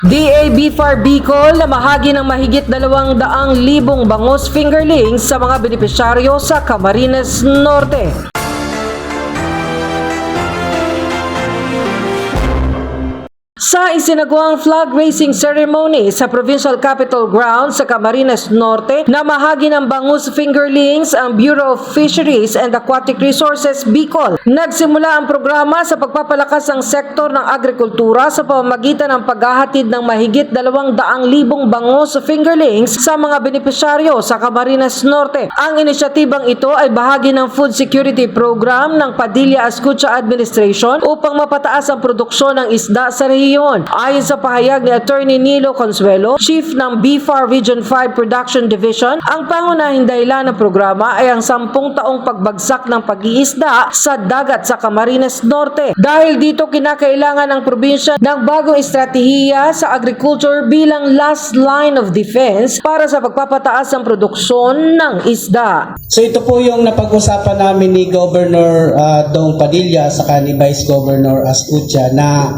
DA-BFAR Bicol na mahagi ng mahigit 200,000 bangus fingerlings sa mga benepisyaryo sa Camarines Norte. Sa isinagawang flag raising ceremony sa Provincial Capitol Grounds sa Camarines Norte, na mahagi ng bangus fingerlings ang Bureau of Fisheries and Aquatic Resources Bicol. Nagsimula ang programa sa pagpapalakas ng sektor ng agrikultura sa pamamagitan ng paghahatid ng mahigit 200,000 bangus fingerlings sa mga benepisyaryo sa Camarines Norte. Ang inisyatibang ito ay bahagi ng Food Security Program ng Padilla Escucha Administration upang mapataas ang produksyon ng isda sa rehiyon. Ayon sa pahayag ni Attorney Nilo Consuelo, Chief ng BFAR Region 5 Production Division, ang pangunahing dahilan ng programa ay ang 10 taong pagbagsak ng pag-iisda sa dagat sa Camarines Norte. Dahil dito kinakailangan ng probinsya ng bagong estratehiya sa agriculture bilang last line of defense para sa pagpapataas ng produksyon ng isda. So ito po yung napag-usapan namin ni Governor Dong Padilla saka ni Vice Governor Escucha na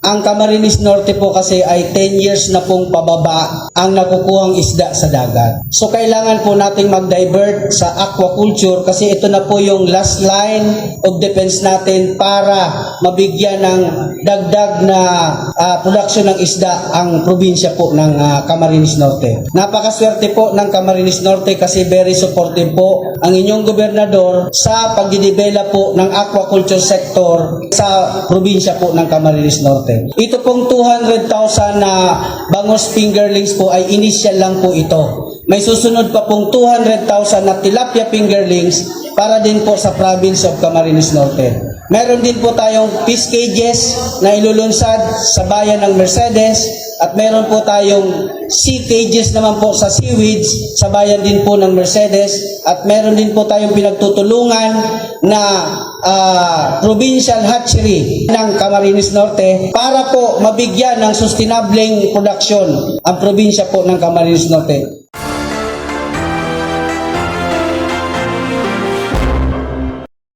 ang Camarines Norte po kasi ay 10 years na pong pababa ang nakukuhang isda sa dagat. So kailangan po nating mag-divert sa aquaculture kasi ito na po yung last line of defense natin para mabigyan ng dagdag na production ng isda ang probinsya po ng Camarines Norte. Napakaswerte po ng Camarines Norte kasi very supportive po ang inyong gobernador sa pagdidevelop po ng aquaculture sector sa probinsya po ng Camarines Norte. Ito pong 200,000 na bangus fingerlings po ay initial lang po ito. May susunod pa pong 200,000 na tilapia fingerlings para din po sa province of Camarines Norte. Meron din po tayong fish cages na ilulunsad sa bayan ng Mercedes at meron po tayong sea cages naman po sa seaweeds sa bayan din po ng Mercedes at meron din po tayong pinagtutulungan na provincial hatchery ng Camarines Norte para po mabigyan ng sustainable production ang probinsya po ng Camarines Norte.